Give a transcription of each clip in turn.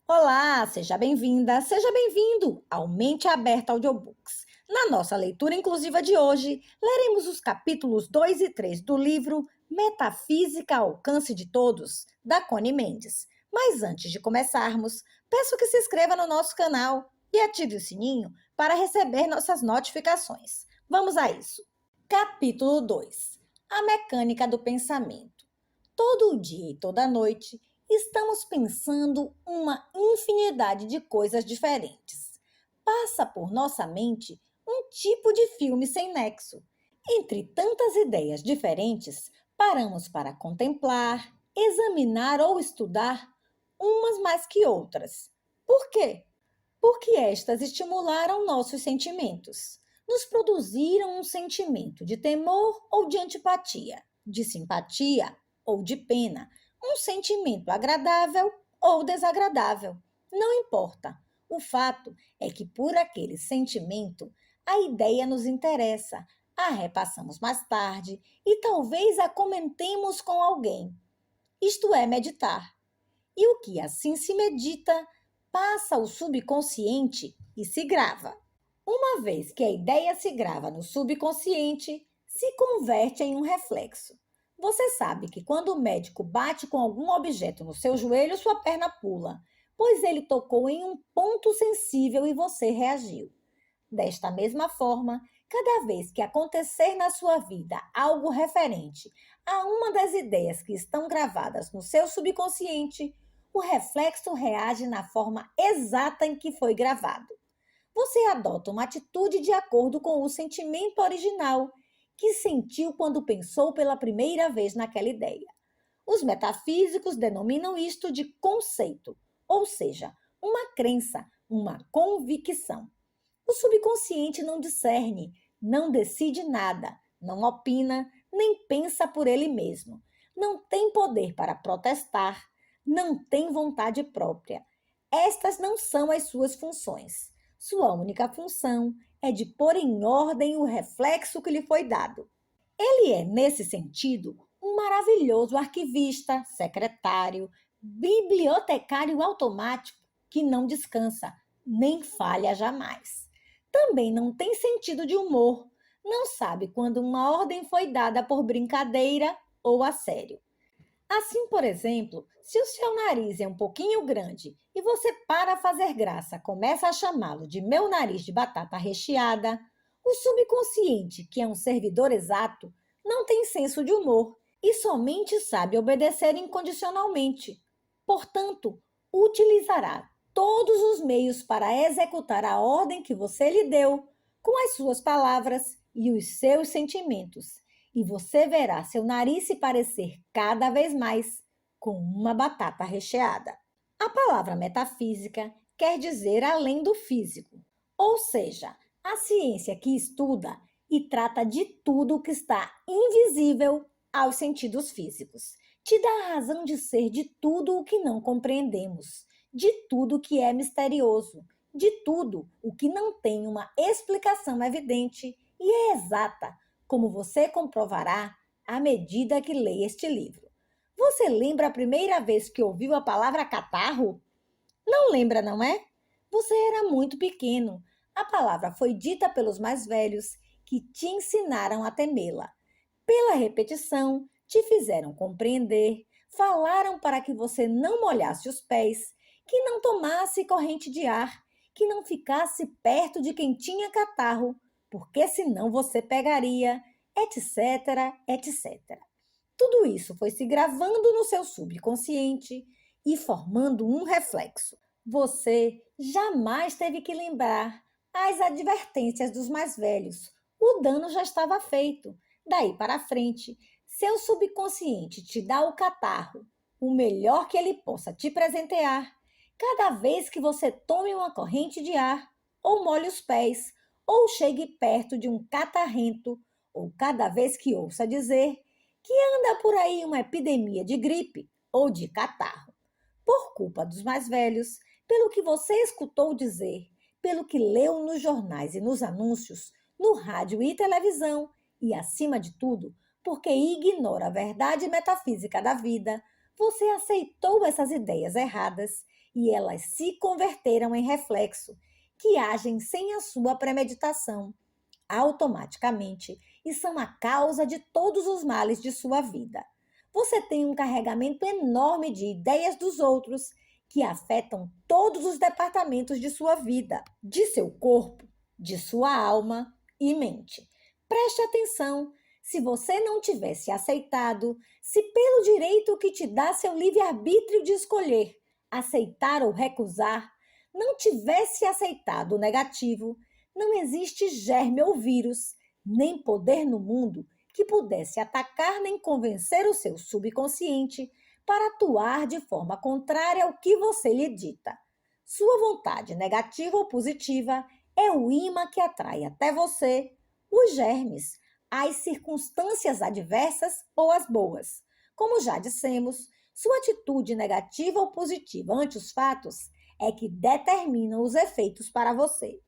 Olá, seja bem-vinda, seja bem-vindo ao Mente Aberta Audiobooks. Na nossa leitura inclusiva de hoje, leremos os capítulos 2 e 3 do livro Metafísica ao Alcance de Todos, da Connie Mendes. Mas antes de começarmos, peço que se inscreva no nosso canal e ative o sininho para receber nossas notificações. Vamos a isso. Capítulo 2: A Mecânica do Pensamento. Todo dia e toda noite, estamos pensando uma infinidade de coisas diferentes. Passa por nossa mente um tipo de filme sem nexo. Entre tantas ideias diferentes, paramos para contemplar, examinar ou estudar umas mais que outras. Por quê? Porque estas estimularam nossos sentimentos. Nos produziram um sentimento de temor ou de antipatia, de simpatia ou de pena, um sentimento agradável ou desagradável. Não importa. O fato é que por aquele sentimento a ideia nos interessa, a repassamos mais tarde e talvez a comentemos com alguém. Isto é meditar. E o que assim se medita passa ao subconsciente e se grava. Uma vez que a ideia se grava no subconsciente, se converte em um reflexo. Você sabe que quando o médico bate com algum objeto no seu joelho, sua perna pula, pois ele tocou em um ponto sensível e você reagiu. Desta mesma forma, cada vez que acontecer na sua vida algo referente a uma das ideias que estão gravadas no seu subconsciente, o reflexo reage na forma exata em que foi gravado. Você adota uma atitude de acordo com o sentimento original que sentiu quando pensou pela primeira vez naquela ideia. Os metafísicos denominam isto de conceito, ou seja, uma crença, uma convicção. O subconsciente não discerne, não decide nada, não opina, nem pensa por ele mesmo. Não tem poder para protestar, não tem vontade própria. Estas não são as suas funções. Sua única função é de pôr em ordem o reflexo que lhe foi dado. Ele é, nesse sentido, um maravilhoso arquivista, secretário, bibliotecário automático que não descansa, nem falha jamais. Também não tem sentido de humor, não sabe quando uma ordem foi dada por brincadeira ou a sério. Assim, por exemplo, se o seu nariz é um pouquinho grande e você, para fazer graça, começa a chamá-lo de meu nariz de batata recheada, o subconsciente, que é um servidor exato, não tem senso de humor e somente sabe obedecer incondicionalmente. Portanto, utilizará todos os meios para executar a ordem que você lhe deu, com as suas palavras e os seus sentimentos, e você verá seu nariz se parecer cada vez mais com uma batata recheada. A palavra metafísica quer dizer além do físico, ou seja, a ciência que estuda e trata de tudo que está invisível aos sentidos físicos. Te dá a razão de ser de tudo o que não compreendemos, de tudo o que é misterioso, de tudo o que não tem uma explicação evidente e é exata, como você comprovará à medida que lê este livro. Você lembra a primeira vez que ouviu a palavra catarro? Não lembra, não é? Você era muito pequeno. A palavra foi dita pelos mais velhos, que te ensinaram a temê-la. Pela repetição, te fizeram compreender, falaram para que você não molhasse os pés, que não tomasse corrente de ar, que não ficasse perto de quem tinha catarro, porque senão você pegaria, etc, etc. Tudo isso foi se gravando no seu subconsciente e formando um reflexo. Você jamais teve que lembrar as advertências dos mais velhos. O dano já estava feito. Daí para frente, seu subconsciente te dá o catarro, o melhor que ele possa te presentear, cada vez que você tome uma corrente de ar, ou molhe os pés, ou chegue perto de um catarrento, ou cada vez que ouça dizer que anda por aí uma epidemia de gripe ou de catarro. Por culpa dos mais velhos, pelo que você escutou dizer, pelo que leu nos jornais e nos anúncios, no rádio e televisão, e, acima de tudo, porque ignora a verdade metafísica da vida, você aceitou essas ideias erradas e elas se converteram em reflexo, que agem sem a sua premeditação, automaticamente, e são a causa de todos os males de sua vida. Você tem um carregamento enorme de ideias dos outros que afetam todos os departamentos de sua vida, de seu corpo, de sua alma e mente. Preste atenção. Se você não tivesse aceitado, se pelo direito que te dá seu livre-arbítrio de escolher, aceitar ou recusar, não tivesse aceitado o negativo, não existe germe ou vírus, nem poder no mundo que pudesse atacar nem convencer o seu subconsciente para atuar de forma contrária ao que você lhe dita. Sua vontade, negativa ou positiva, é o imã que atrai até você os germes, as circunstâncias adversas ou as boas. Como já dissemos, sua atitude negativa ou positiva ante os fatos é que determinam os efeitos para você.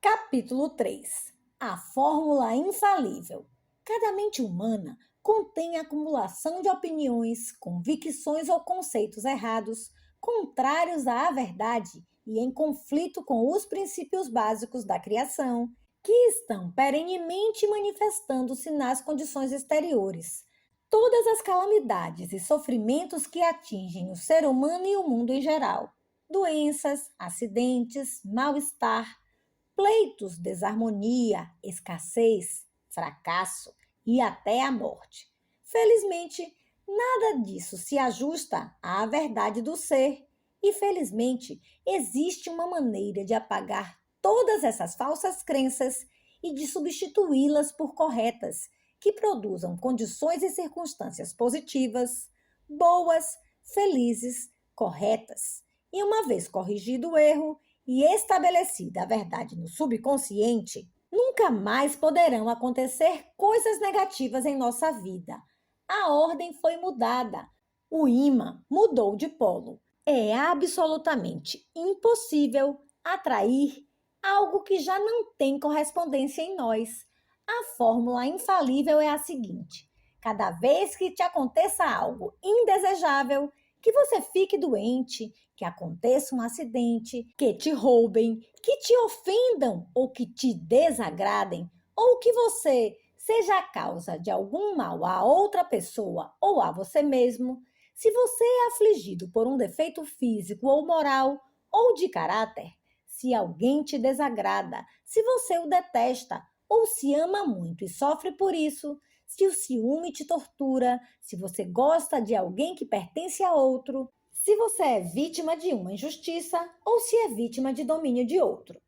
Capítulo 3. A fórmula infalível. Cada mente humana contém acumulação de opiniões, convicções ou conceitos errados, contrários à verdade e em conflito com os princípios básicos da criação, que estão perenemente manifestando-se nas condições exteriores. Todas as calamidades e sofrimentos que atingem o ser humano e o mundo em geral, doenças, acidentes, mal-estar, pleitos, desarmonia, escassez, fracasso e até a morte. Felizmente, nada disso se ajusta à verdade do ser, e felizmente existe uma maneira de apagar todas essas falsas crenças e de substituí-las por corretas, que produzam condições e circunstâncias positivas, boas, felizes, corretas. E uma vez corrigido o erro e estabelecida a verdade no subconsciente, nunca mais poderão acontecer coisas negativas em nossa vida. A ordem foi mudada. O ímã mudou de polo. É absolutamente impossível atrair algo que já não tem correspondência em nós. A fórmula infalível é a seguinte: cada vez que te aconteça algo indesejável, que você fique doente, que aconteça um acidente, que te roubem, que te ofendam ou que te desagradem, ou que você seja a causa de algum mal a outra pessoa ou a você mesmo, se você é afligido por um defeito físico ou moral ou de caráter, se alguém te desagrada, se você o detesta ou se ama muito e sofre por isso, se o ciúme te tortura, se você gosta de alguém que pertence a outro, se você é vítima de uma injustiça ou se é vítima de domínio de outro.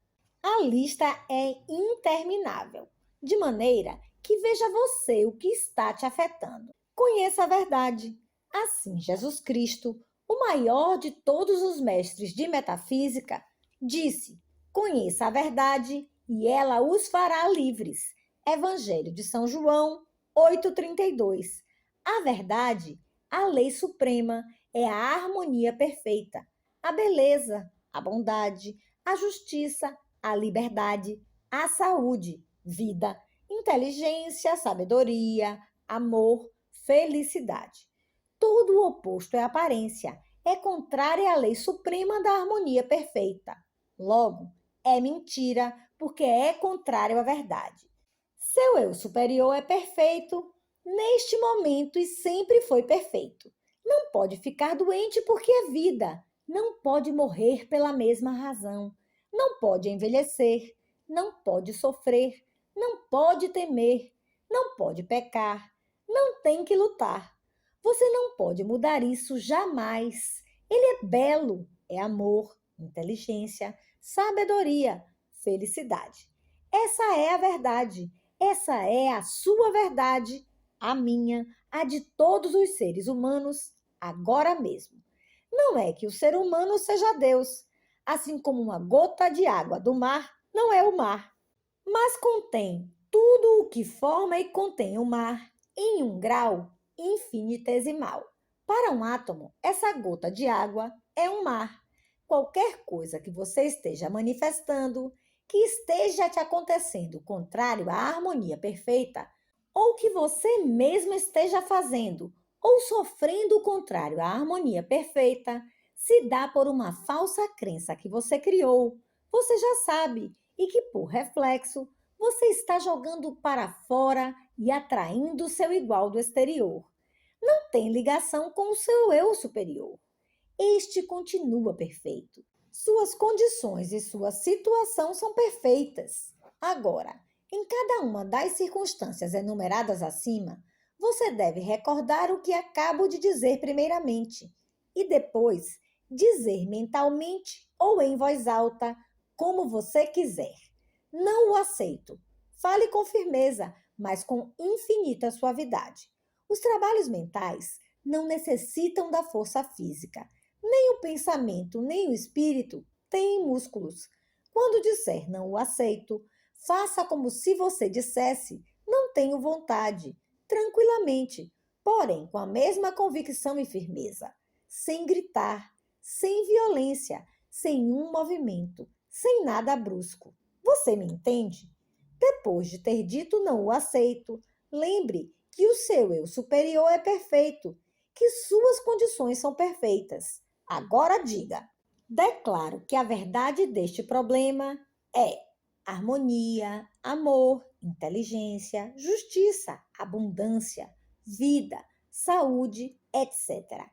A lista é interminável, de maneira que veja você o que está te afetando. Conheça a verdade. Assim, Jesus Cristo, o maior de todos os mestres de metafísica, disse: conheça a verdade e ela os fará livres. Evangelho de São João 8,32. A verdade, a lei suprema, é a harmonia perfeita, a beleza, a bondade, a justiça, a liberdade, a saúde, vida, inteligência, sabedoria, amor, felicidade. Todo o oposto é aparência, é contrária à lei suprema da harmonia perfeita. Logo, é mentira, porque é contrário à verdade. Seu eu superior é perfeito neste momento e sempre foi perfeito. Não pode ficar doente porque é vida. Não pode morrer pela mesma razão. Não pode envelhecer. Não pode sofrer. Não pode temer. Não pode pecar. Não tem que lutar. Você não pode mudar isso jamais. Ele é belo, é amor, inteligência, sabedoria, felicidade. Essa é a verdade. Essa é a sua verdade, a minha, a de todos os seres humanos, agora mesmo. Não é que o ser humano seja Deus, assim como uma gota de água do mar não é o mar, mas contém tudo o que forma e contém o mar em um grau infinitesimal. Para um átomo, essa gota de água é um mar. Qualquer coisa que você esteja manifestando, que esteja te acontecendo contrário à harmonia perfeita, ou que você mesmo esteja fazendo ou sofrendo o contrário à harmonia perfeita, se dá por uma falsa crença que você criou, você já sabe, e que, por reflexo, você está jogando para fora e atraindo o seu igual do exterior. Não tem ligação com o seu eu superior. Este continua perfeito. Suas condições e sua situação são perfeitas. Agora, em cada uma das circunstâncias enumeradas acima, você deve recordar o que acabo de dizer primeiramente e depois dizer mentalmente ou em voz alta, como você quiser. Não o aceito. Fale com firmeza, mas com infinita suavidade. Os trabalhos mentais não necessitam da força física. Nem o pensamento, nem o espírito têm músculos. Quando disser não o aceito, faça como se você dissesse não tenho vontade, tranquilamente, porém com a mesma convicção e firmeza, sem gritar, sem violência, sem um movimento, sem nada brusco. Você me entende? Depois de ter dito não o aceito, lembre que o seu eu superior é perfeito, que suas condições são perfeitas. Agora diga: declaro que a verdade deste problema é harmonia, amor, inteligência, justiça, abundância, vida, saúde, etc.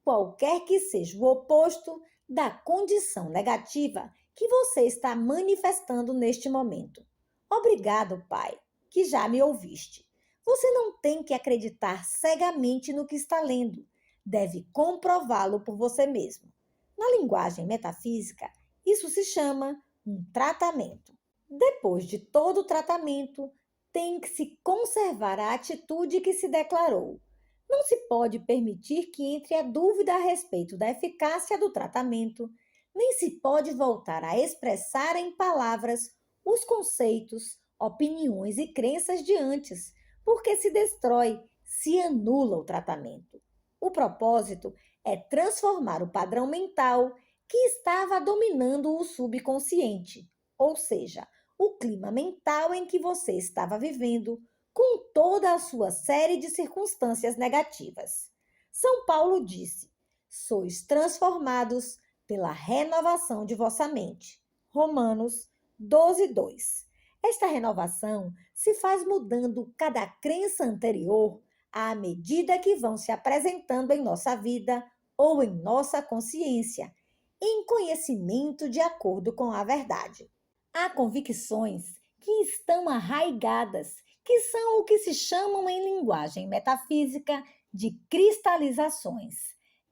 Qualquer que seja o oposto da condição negativa que você está manifestando neste momento. Obrigado, Pai, que já me ouviste. Você não tem que acreditar cegamente no que está lendo. Deve comprová-lo por você mesmo. Na linguagem metafísica, isso se chama um tratamento. Depois de todo o tratamento, tem que se conservar a atitude que se declarou. Não se pode permitir que entre a dúvida a respeito da eficácia do tratamento, nem se pode voltar a expressar em palavras os conceitos, opiniões e crenças de antes, porque se destrói, se anula o tratamento. O propósito é transformar o padrão mental que estava dominando o subconsciente, ou seja, o clima mental em que você estava vivendo, com toda a sua série de circunstâncias negativas. São Paulo disse: sois transformados pela renovação de vossa mente. Romanos 12:2. Esta renovação se faz mudando cada crença anterior à medida que vão se apresentando em nossa vida ou em nossa consciência, em conhecimento de acordo com a verdade. Há convicções que estão arraigadas, que são o que se chamam em linguagem metafísica de cristalizações.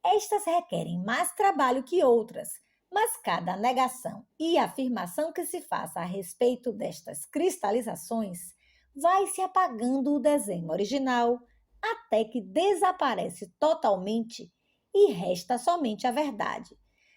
Estas requerem mais trabalho que outras, mas cada negação e afirmação que se faça a respeito destas cristalizações vai se apagando o desenho original até que desaparece totalmente e resta somente a verdade.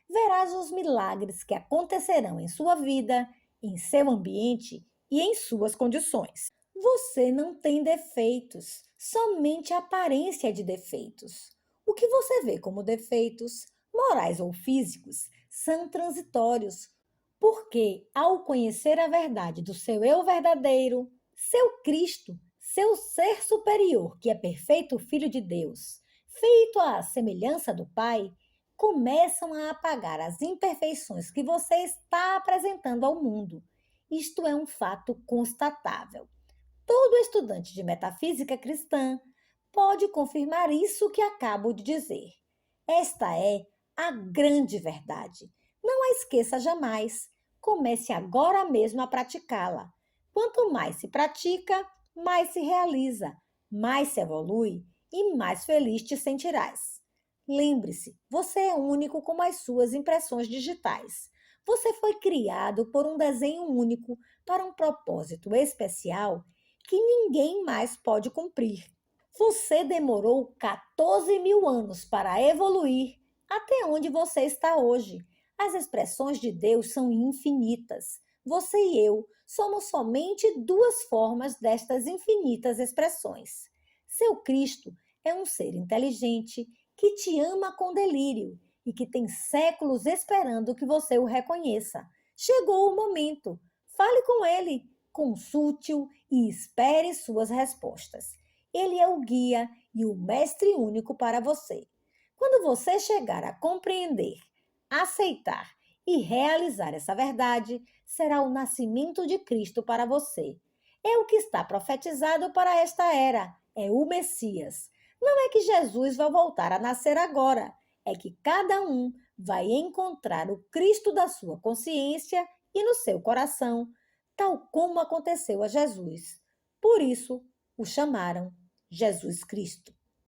Verás os milagres que acontecerão em sua vida, em seu ambiente e em suas condições. Você não tem defeitos, somente a aparência de defeitos. O que você vê como defeitos, morais ou físicos, são transitórios, porque ao conhecer a verdade do seu eu verdadeiro, seu Cristo, seu ser superior, que é perfeito Filho de Deus, feito à semelhança do Pai, começam a apagar as imperfeições que você está apresentando ao mundo. Isto é um fato constatável. Todo estudante de metafísica cristã pode confirmar isso que acabo de dizer. Esta é a grande verdade. Não a esqueça jamais. Comece agora mesmo a praticá-la. Quanto mais se pratica, mais se realiza, mais se evolui e mais feliz te sentirás. Lembre-se, você é único como as suas impressões digitais. Você foi criado por um desenho único para um propósito especial que ninguém mais pode cumprir. Você demorou 14 mil anos para evoluir até onde você está hoje. As expressões de Deus são infinitas. Você e eu somos somente duas formas destas infinitas expressões. Seu Cristo é um ser inteligente que te ama com delírio e que tem séculos esperando que você o reconheça. Chegou o momento. Fale com ele, consulte-o e espere suas respostas. Ele é o guia e o mestre único para você. Quando você chegar a compreender, aceitar e realizar essa verdade, será o nascimento de Cristo para você. É o que está profetizado para esta era, é o Messias. Não é que Jesus vai voltar a nascer agora, é que cada um vai encontrar o Cristo da sua consciência e no seu coração, tal como aconteceu a Jesus. Por isso, o chamaram Jesus Cristo.